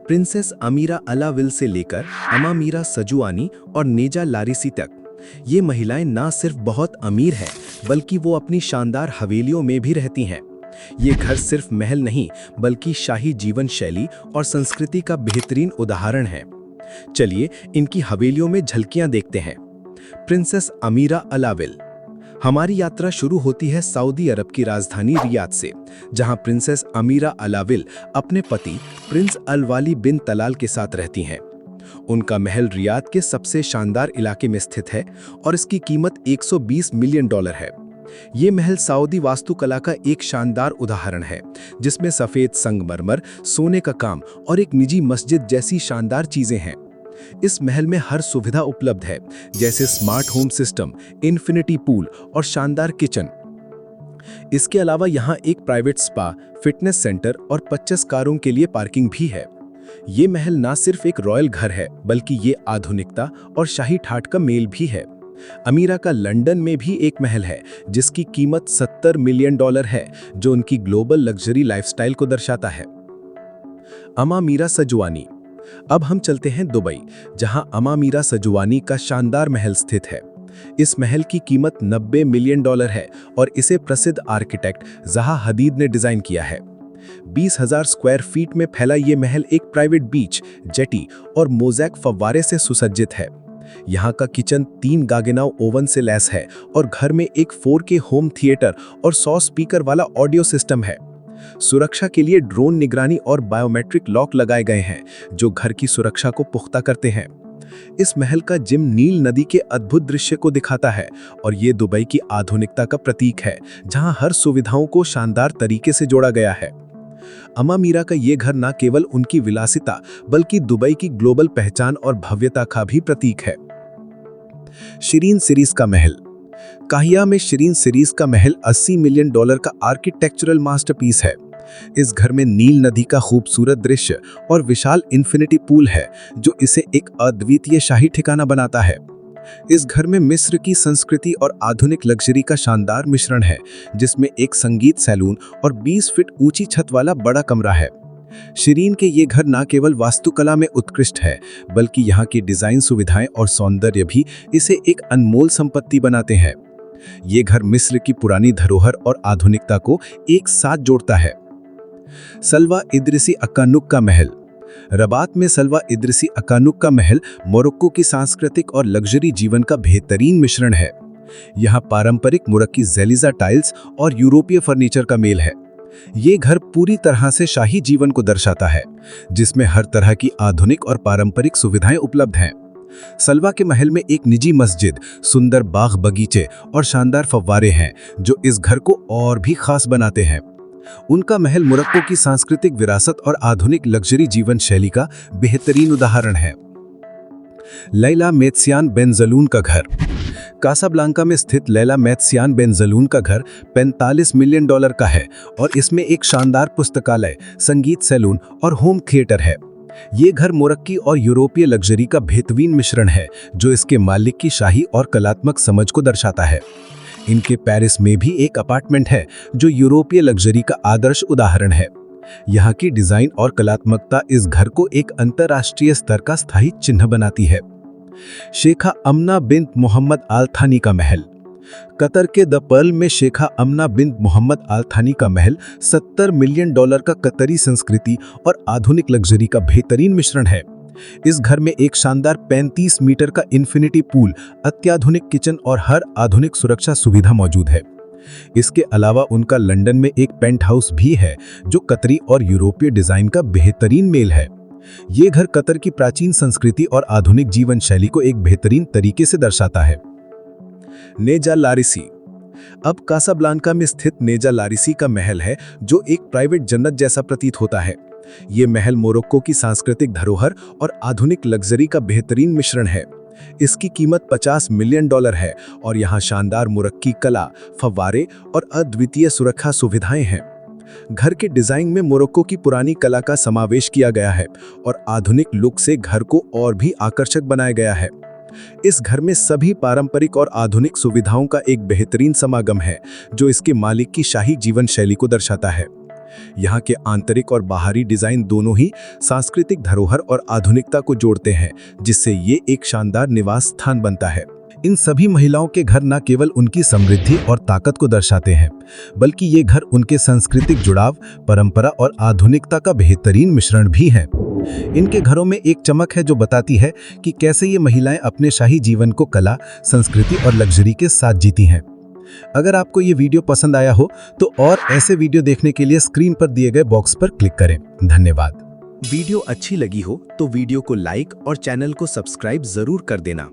Princess अमीरा अलाविल से लेकर अमामीरा सजुआनी और नेजा लारिसी तक, ये महिलाएं ना सिर्फ बहुत अमीर हैं, बल्कि वो अपनी शानदार हवेलियों में भी रहती हैं। ये घर सिर्फ महल नहीं, बल्कि शाही जीवन शैली और संस्कृति का बेहतरीन उदाहरण है। चलिए इनकी हवेलियों में झलकियां देखते हैं। प्रिंसेस अमीरा अलाविल। हमारी यात्रा शुरू होती है सऊदी अरब की राजधानी रियाद से, जहां प्रिंसेस अमीरा अलाविल अपने पति प्रिंस अल-वाली बिन तलाल के साथ रहती हैं। उनका महल रियाद के सबसे शानदार इलाके में स्थित है और इसकी कीमत $120 मिलियन है। ये महल सऊदी वास्तुकला का एक शानदार उदाहरण है, जिसमें सफेद संगमरमर, सोने का काम और एक निजी मस्जिद जैसी शानदार चीजें हैं। इस महल में हर सुविधा उपलब्ध है, जैसे smart home system, infinity pool और शानदार किचन। इसके अलावा यहाँ एक प्राइवेट स्पा, फिटनेस सेंटर और 25 कारों के लिए पार्किंग भी है। ये महल ना सिर्फ एक रॉयल घर है, बल्कि ये आधुनिकता और शाही ठाठ का मेल भी है। अमीरा का लंदन में भी एक महल है, जिसकी कीमत $70 मिलियन है, जो उनकी ग्लोबल लग्जरी लाइफस्टाइल को दर्शाता है। अमामीरा सजुआनी। अब हम चलते हैं दुबई, जहां अमामीरा सजुआनी का शानदार महल स्थित है। इस महल की कीमत $90 मिलियन है और इसे प्रसिद्ध आर्किटेक्ट ज़हा हदीद ने डिजाइन किया है। 20,000 स्क्वायर फीट में फैला ये महल एक प्राइवेट बीच, जेटी और मोज़ैक फव्वारे से सुसज्जित है। यहाँ का किचन 3 गागेनाव ओवन से लैस है और घर में एक 4K होम थिएटर और 100 स्पीकर वाला ऑडियो सिस्टम है। सुरक्षा के लिए ड्रोन निगरानी और बायोमेट्रिक लॉक लगाए गए हैं, जो घर की सुरक्षा को पुख्ता करते हैं। इस महल का जिम नील नदी के अद्भुत दृश्य को दिखाता है और ये दुबई की आधुनिकता का प्रतीक है, जहां हर सुविधाओं को शानदार तरीके से जोड़ा गया है। अमामीरा का ये घर न केवल उनकी विलासिता, बल्कि दुबई की ग्लोबल पहचान और भव्यता का भी प्रतीक है। शिरीन सीरीज का महल। काहिया में शिरीन सीरीज का महल $80 मिलियन का आर्किटेक्चरल मास्टरपीस है। इस घर में नील नदी का खूबसूरत दृश्य और विशाल इन्फिनिटी पूल है, जो इसे एक अद्वितीय शाही ठिकाना बनाता है। इस घर में मिस्र की संस्कृति और आधुनिक लग्जरी का शानदार मिश्रण है, जिसमें एक संगीत सैलून और 20 फीट ऊंची छत वाला बड़ा कमरा है। शिरीन के ये घर न केवल वास्तुकला में उत्कृष्ट है, बल्कि यहाँ की डिजाइन सुविधाएं और सौंदर्य भी इसे एक अनमोल संपत्ति बनाते हैं। ये घर मिस्र की पुरानी धरोहर और आधुनिकता को एक साथ जोड़ता है। सल्वा इद्रिसी अकानुक का महल। रबात में सल्वा इद्रिसी अकानुक का महल मोरक्को की सांस्कृतिक और लग्जरी जीवन का बेहतरीन मिश्रण है। यहाँ पारंपरिक मोरक्की ज़ेलिज़ा टाइल्स और यूरोपीय फर्नीचर का मेल है। ये घर पूरी तरह से शाही जीवन को दर्शाता है, जिसमें हर तरह की आधुनिक और पारंपरिक सुविधाएं उपलब्ध हैं। सल्वा के महल में एक निजी मस्जिद, सुंदर बाग बगीचे और शानदार फव्वारे हैं, जो इस घर को और भी खास बनाते हैं। उनका महल मोरक्को की सांस्कृतिक विरासत और आधुनिक लग्जरी जीवन शैली का बेहतरीन उदाहरण है। लैला मेत्सियान बेन ज़लून का घर। कासाब्लांका में स्थित लैला मेत्सियान बेन ज़लून का घर $45 मिलियन का है और इसमें एक शानदार पुस्तकालय, संगीत सैलून और होम थिएटर है। ये घर मोरक्की और यूरोपीय लग्जरी का बेहतरीन मिश्रण है, जो इसके मालिक की शाही और कलात्मक समझ को दर्शाता है। इनके पेरिस में भी एक अपार्टमेंट है, जो यूरोपीय लग्जरी का आदर्श उदाहरण है। यहाँ की डिजाइन और कलात्मकता इस घर को एक अंतर्राष्ट्रीय स्तर का स्थायी चिन्ह बनाती है। शेखा अमना बिन्त मोहम्मद आल थानी का महल। कतर के द पर्ल में शेखा अमना बिन्त मोहम्मद आल थानी का महल $70 मिलियन का कतरी संस्कृति और आधुनिक लग्जरी का बेहतरीन मिश्रण है। इस घर में एक शानदार 35 मीटर का इन्फिनिटी पूल, अत्याधुनिक किचन और हर आधुनिक सुरक्षा सुविधा मौजूद है। इसके अलावा उनका लंदन में एक पेंट हाउस भी है, जो कतरी और यूरोपीय डिजाइन का बेहतरीन मेल है। ये घर कतर की प्राचीन संस्कृति और आधुनिक जीवन शैली को एक बेहतरीन तरीके से दर्शाता है। नेजा लारिसी। अब कासाब्लांका में स्थित नेजा लारिसी का महल है, जो एक प्राइवेट जन्नत जैसा प्रतीत होता है। ये महल मोरक्को की सांस्कृतिक धरोहर और आधुनिक लग्जरी का बेहतरीन मिश्रण है। इसकी कीमत $50 मिलियन है और यहाँ शानदार मोरक्की कला, फव्वारे और अद्वितीय सुरक्षा सुविधाएं हैं। घर के डिजाइन में मोरक्को की पुरानी कला का समावेश किया गया है और आधुनिक लुक से घर को और भी आकर्षक बनाया गया है। इस घर में सभी पारंपरिक और आधुनिक सुविधाओं का एक बेहतरीन समागम है, जो इसके मालिक की शाही जीवन शैली को दर्शाता है। यहाँ के आंतरिक और बाहरी डिजाइन दोनों ही सांस्कृतिक धरोहर और आधुनिकता को जोड़ते हैं, जिससे ये एक शानदार निवास स्थान बनता है। इन सभी महिलाओं के घर न केवल उनकी समृद्धि और ताकत को दर्शाते हैं, बल्कि ये घर उनके सांस्कृतिक जुड़ाव, परंपरा और आधुनिकता का बेहतरीन मिश्रण भी है। इनके घरों में एक चमक है जो बताती है कि कैसे ये महिलाएं अपने शाही जीवन को कला, संस्कृति और लग्जरी के साथ जीती हैं। अगर आपको ये वीडियो पसंद आया हो तो और ऐसे वीडियो देखने के लिए स्क्रीन पर दिए गए बॉक्स पर क्लिक करें। धन्यवाद। वीडियो अच्छी लगी हो तो वीडियो को लाइक और चैनल को सब्सक्राइब जरूर कर देना।